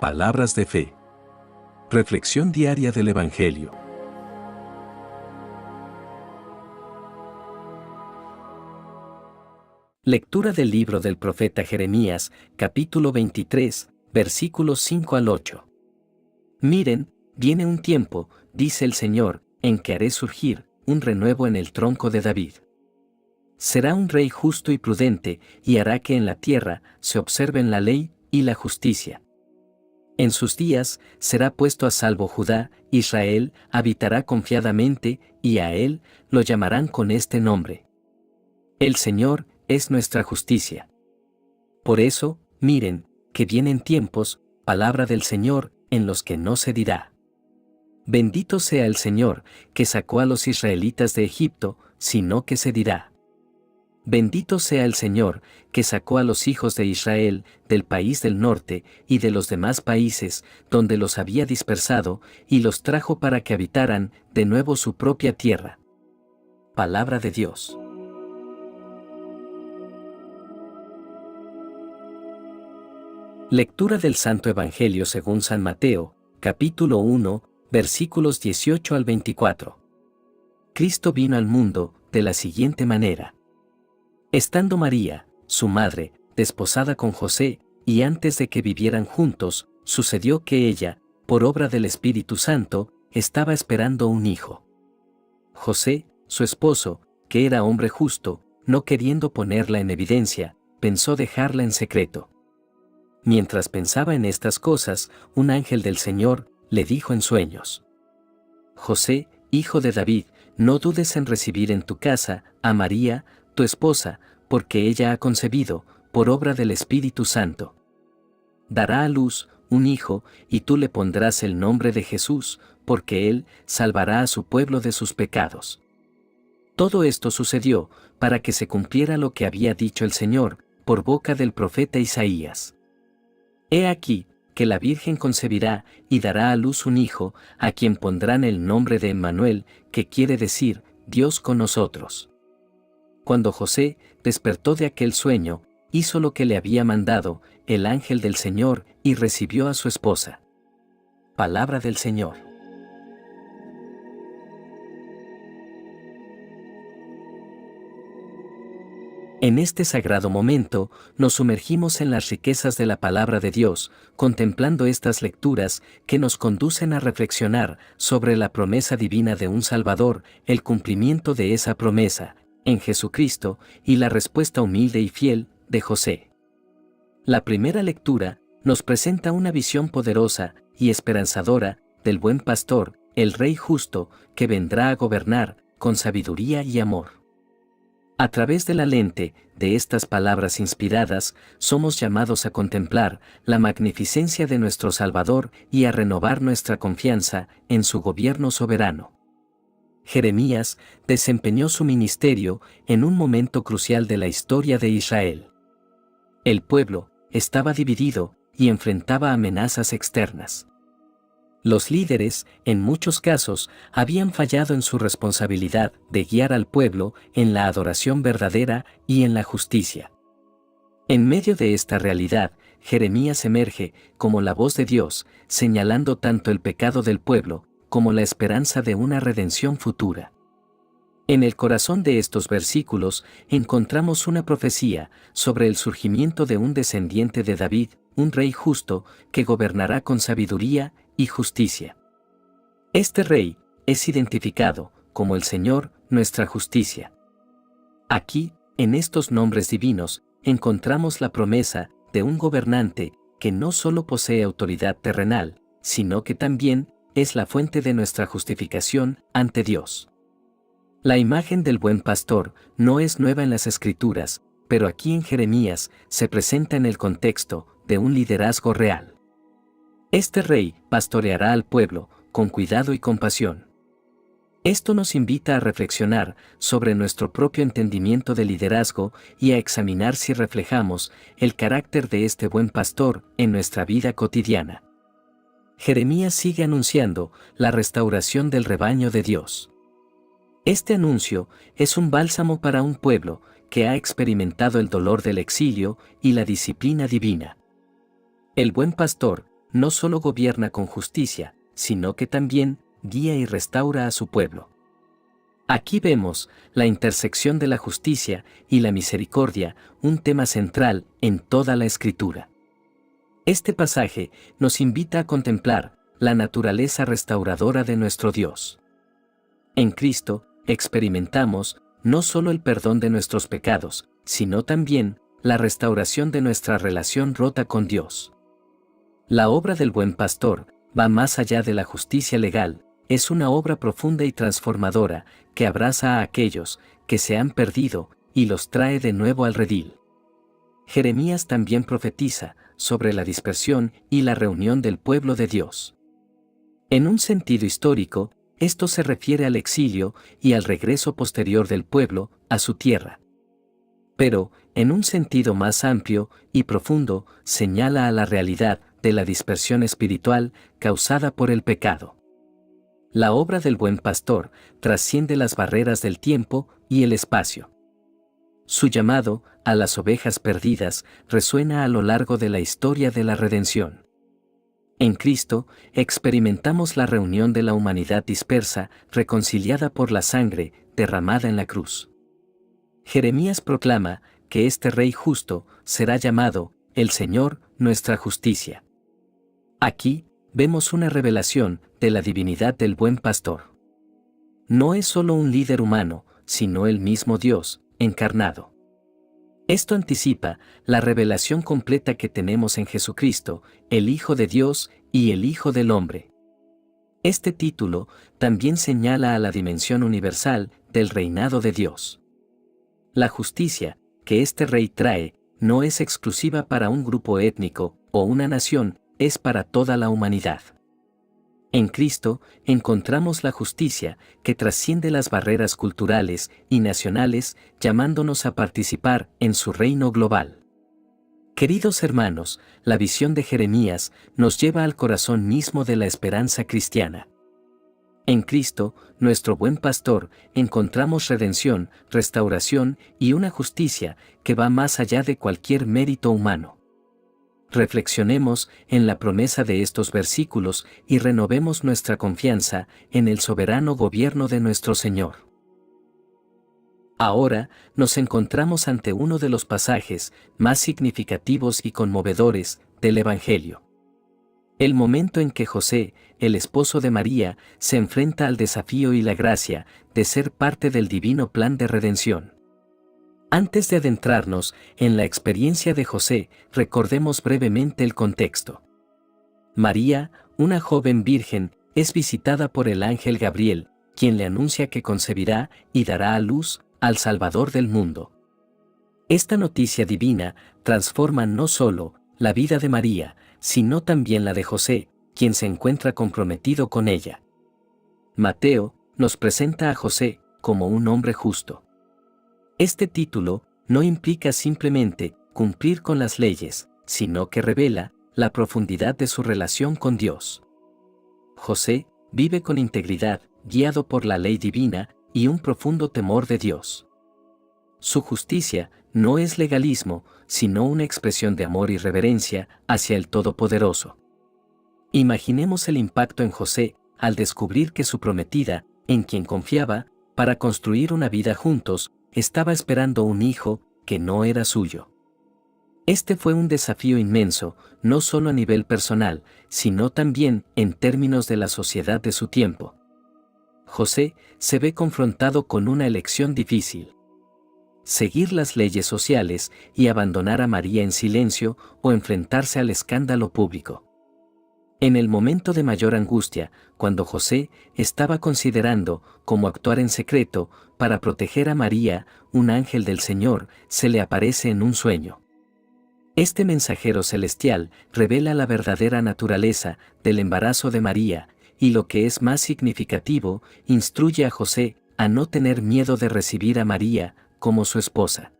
Palabras de fe. Reflexión diaria del Evangelio. Lectura del libro del profeta Jeremías, capítulo 23, versículos 5 al 8. Miren, viene un tiempo, dice el Señor, en que haré surgir un renuevo en el tronco de David. Será un rey justo y prudente, y hará que en la tierra se observen la ley y la justicia. En sus días será puesto a salvo Judá, Israel habitará confiadamente, y a él lo llamarán con este nombre. El Señor es nuestra justicia. Por eso, miren, que vienen tiempos, palabra del Señor, en los que no se dirá: bendito sea el Señor, que sacó a los israelitas de Egipto, sino que se dirá: bendito sea el Señor, que sacó a los hijos de Israel del país del norte y de los demás países, donde los había dispersado, y los trajo para que habitaran de nuevo su propia tierra. Palabra de Dios. Lectura del Santo Evangelio según San Mateo, capítulo 1, versículos 18 al 24. Cristo vino al mundo de la siguiente manera. Estando María, su madre, desposada con José, y antes de que vivieran juntos, sucedió que ella, por obra del Espíritu Santo, estaba esperando un hijo. José, su esposo, que era hombre justo, no queriendo ponerla en evidencia, pensó dejarla en secreto. Mientras pensaba en estas cosas, un ángel del Señor le dijo en sueños: José, hijo de David, no dudes en recibir en tu casa a María, tu esposa, porque ella ha concebido, por obra del Espíritu Santo. Dará a luz un hijo, y tú le pondrás el nombre de Jesús, porque él salvará a su pueblo de sus pecados. Todo esto sucedió para que se cumpliera lo que había dicho el Señor, por boca del profeta Isaías. He aquí, que la Virgen concebirá y dará a luz un hijo, a quien pondrán el nombre de Emmanuel, que quiere decir, Dios con nosotros. Cuando José despertó de aquel sueño, hizo lo que le había mandado el ángel del Señor y recibió a su esposa. Palabra del Señor. En este sagrado momento, nos sumergimos en las riquezas de la palabra de Dios, contemplando estas lecturas que nos conducen a reflexionar sobre la promesa divina de un Salvador, el cumplimiento de esa promesa, en Jesucristo, y la respuesta humilde y fiel de José. La primera lectura nos presenta una visión poderosa y esperanzadora del buen pastor, el Rey justo, que vendrá a gobernar con sabiduría y amor. A través de la lente de estas palabras inspiradas, somos llamados a contemplar la magnificencia de nuestro Salvador y a renovar nuestra confianza en su gobierno soberano. Jeremías desempeñó su ministerio en un momento crucial de la historia de Israel. El pueblo estaba dividido y enfrentaba amenazas externas. Los líderes, en muchos casos, habían fallado en su responsabilidad de guiar al pueblo en la adoración verdadera y en la justicia. En medio de esta realidad, Jeremías emerge como la voz de Dios, señalando tanto el pecado del pueblo como la esperanza de una redención futura. En el corazón de estos versículos encontramos una profecía sobre el surgimiento de un descendiente de David, un rey justo que gobernará con sabiduría y justicia. Este rey es identificado como el Señor, nuestra justicia. Aquí, en estos nombres divinos, encontramos la promesa de un gobernante que no solo posee autoridad terrenal, sino que también es la fuente de nuestra justificación ante Dios. La imagen del buen pastor no es nueva en las Escrituras, pero aquí en Jeremías se presenta en el contexto de un liderazgo real. Este rey pastoreará al pueblo con cuidado y compasión. Esto nos invita a reflexionar sobre nuestro propio entendimiento de liderazgo y a examinar si reflejamos el carácter de este buen pastor en nuestra vida cotidiana. Jeremías sigue anunciando la restauración del rebaño de Dios. Este anuncio es un bálsamo para un pueblo que ha experimentado el dolor del exilio y la disciplina divina. El buen pastor no solo gobierna con justicia, sino que también guía y restaura a su pueblo. Aquí vemos la intersección de la justicia y la misericordia, un tema central en toda la Escritura. Este pasaje nos invita a contemplar la naturaleza restauradora de nuestro Dios. En Cristo experimentamos no solo el perdón de nuestros pecados, sino también la restauración de nuestra relación rota con Dios. La obra del buen pastor va más allá de la justicia legal, es una obra profunda y transformadora que abraza a aquellos que se han perdido y los trae de nuevo al redil. Jeremías también profetiza sobre la dispersión y la reunión del pueblo de Dios. En un sentido histórico, esto se refiere al exilio y al regreso posterior del pueblo a su tierra. Pero, en un sentido más amplio y profundo, señala a la realidad de la dispersión espiritual causada por el pecado. La obra del buen pastor trasciende las barreras del tiempo y el espacio. Su llamado a las ovejas perdidas resuena a lo largo de la historia de la redención. En Cristo experimentamos la reunión de la humanidad dispersa, reconciliada por la sangre derramada en la cruz. Jeremías proclama que este Rey justo será llamado el Señor, nuestra justicia. Aquí vemos una revelación de la divinidad del buen pastor. No es solo un líder humano, sino el mismo Dios, encarnado. Esto anticipa la revelación completa que tenemos en Jesucristo, el Hijo de Dios y el Hijo del Hombre. Este título también señala a la dimensión universal del reinado de Dios. La justicia que este Rey trae no es exclusiva para un grupo étnico o una nación, es para toda la humanidad. En Cristo encontramos la justicia que trasciende las barreras culturales y nacionales, llamándonos a participar en su reino global. Queridos hermanos, la visión de Jeremías nos lleva al corazón mismo de la esperanza cristiana. En Cristo, nuestro buen pastor, encontramos redención, restauración y una justicia que va más allá de cualquier mérito humano. Reflexionemos en la promesa de estos versículos y renovemos nuestra confianza en el soberano gobierno de nuestro Señor. Ahora nos encontramos ante uno de los pasajes más significativos y conmovedores del Evangelio. El momento en que José, el esposo de María, se enfrenta al desafío y la gracia de ser parte del divino plan de redención. Antes de adentrarnos en la experiencia de José, recordemos brevemente el contexto. María, una joven virgen, es visitada por el ángel Gabriel, quien le anuncia que concebirá y dará a luz al Salvador del mundo. Esta noticia divina transforma no solo la vida de María, sino también la de José, quien se encuentra comprometido con ella. Mateo nos presenta a José como un hombre justo. Este título no implica simplemente cumplir con las leyes, sino que revela la profundidad de su relación con Dios. José vive con integridad, guiado por la ley divina y un profundo temor de Dios. Su justicia no es legalismo, sino una expresión de amor y reverencia hacia el Todopoderoso. Imaginemos el impacto en José al descubrir que su prometida, en quien confiaba, para construir una vida juntos, estaba esperando un hijo que no era suyo. Este fue un desafío inmenso, no solo a nivel personal, sino también en términos de la sociedad de su tiempo. José se ve confrontado con una elección difícil: seguir las leyes sociales y abandonar a María en silencio o enfrentarse al escándalo público. En el momento de mayor angustia, cuando José estaba considerando cómo actuar en secreto para proteger a María, un ángel del Señor se le aparece en un sueño. Este mensajero celestial revela la verdadera naturaleza del embarazo de María y, lo que es más significativo, instruye a José a no tener miedo de recibir a María como su esposa.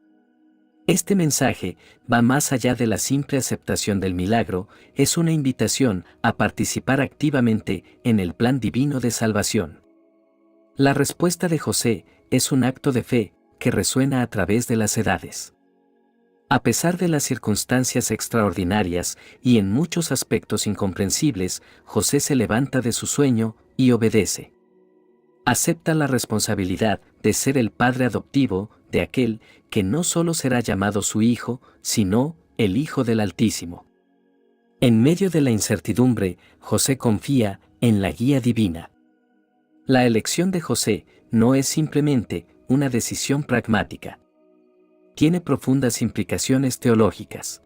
Este mensaje va más allá de la simple aceptación del milagro, es una invitación a participar activamente en el plan divino de salvación. La respuesta de José es un acto de fe que resuena a través de las edades. A pesar de las circunstancias extraordinarias y en muchos aspectos incomprensibles, José se levanta de su sueño y obedece. Acepta la responsabilidad de ser el padre adoptivo de aquel que no solo será llamado su hijo, sino el Hijo del Altísimo. En medio de la incertidumbre, José confía en la guía divina. La elección de José no es simplemente una decisión pragmática. Tiene profundas implicaciones teológicas.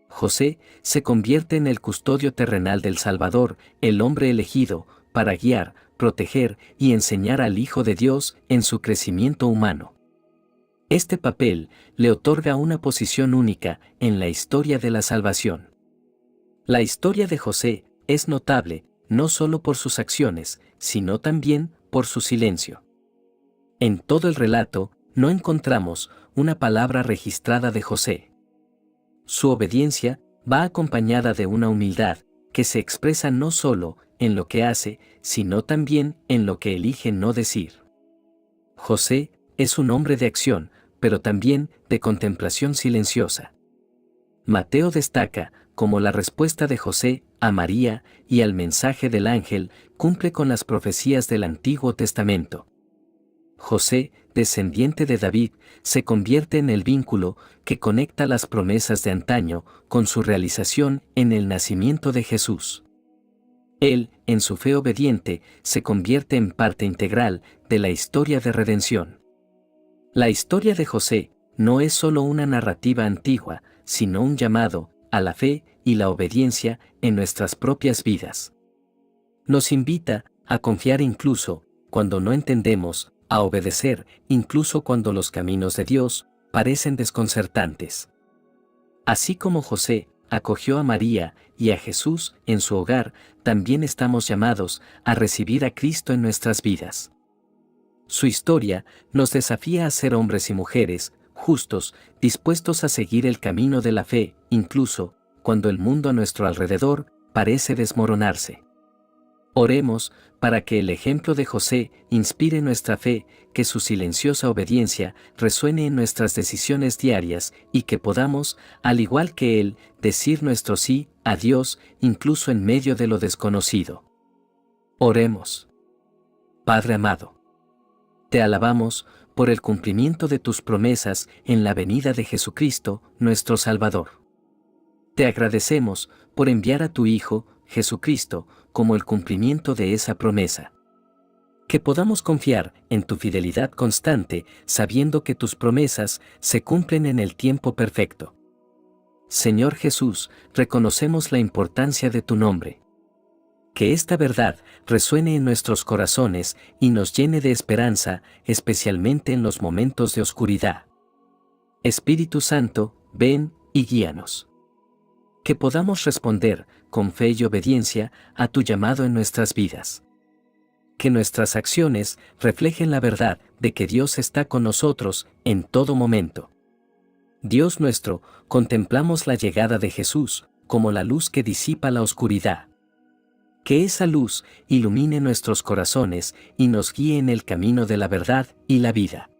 José se convierte en el custodio terrenal del Salvador, el hombre elegido, para guiar, proteger y enseñar al Hijo de Dios en su crecimiento humano. Este papel le otorga una posición única en la historia de la salvación. La historia de José es notable, no solo por sus acciones, sino también por su silencio. En todo el relato, no encontramos una palabra registrada de José. Su obediencia va acompañada de una humildad que se expresa no solo en lo que hace, sino también en lo que elige no decir. José es un hombre de acción, pero también de contemplación silenciosa. Mateo destaca cómo la respuesta de José a María y al mensaje del ángel cumple con las profecías del Antiguo Testamento. José, descendiente de David, se convierte en el vínculo que conecta las promesas de antaño con su realización en el nacimiento de Jesús. Él, en su fe obediente, se convierte en parte integral de la historia de redención. La historia de José no es solo una narrativa antigua, sino un llamado a la fe y la obediencia en nuestras propias vidas. Nos invita a confiar incluso cuando no entendemos, a obedecer incluso cuando los caminos de Dios parecen desconcertantes. Así como José acogió a María y a Jesús en su hogar, también estamos llamados a recibir a Cristo en nuestras vidas. Su historia nos desafía a ser hombres y mujeres justos, dispuestos a seguir el camino de la fe, incluso cuando el mundo a nuestro alrededor parece desmoronarse. Oremos para que el ejemplo de José inspire nuestra fe, que su silenciosa obediencia resuene en nuestras decisiones diarias y que podamos, al igual que él, decir nuestro sí a Dios incluso en medio de lo desconocido. Oremos. Padre amado, te alabamos por el cumplimiento de tus promesas en la venida de Jesucristo, nuestro Salvador. Te agradecemos por enviar a tu Hijo, Jesucristo, como el cumplimiento de esa promesa. Que podamos confiar en tu fidelidad constante, sabiendo que tus promesas se cumplen en el tiempo perfecto. Señor Jesús, reconocemos la importancia de tu nombre. Que esta verdad resuene en nuestros corazones y nos llene de esperanza, especialmente en los momentos de oscuridad. Espíritu Santo, ven y guíanos. Que podamos responder con fe y obediencia a tu llamado en nuestras vidas. Que nuestras acciones reflejen la verdad de que Dios está con nosotros en todo momento. Dios nuestro, contemplamos la llegada de Jesús como la luz que disipa la oscuridad. Que esa luz ilumine nuestros corazones y nos guíe en el camino de la verdad y la vida.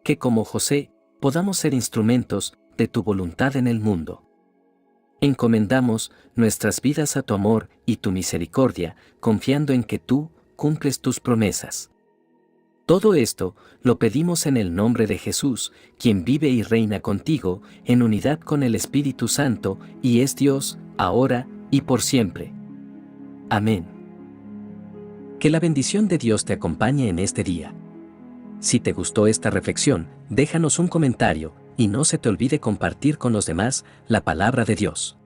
Que como José, podamos ser instrumentos de tu voluntad en el mundo. Encomendamos nuestras vidas a tu amor y tu misericordia, confiando en que tú cumples tus promesas. Todo esto lo pedimos en el nombre de Jesús, quien vive y reina contigo, en unidad con el Espíritu Santo, y es Dios, ahora y por siempre. Amén. Que la bendición de Dios te acompañe en este día. Si te gustó esta reflexión, déjanos un comentario, y no se te olvide compartir con los demás la palabra de Dios.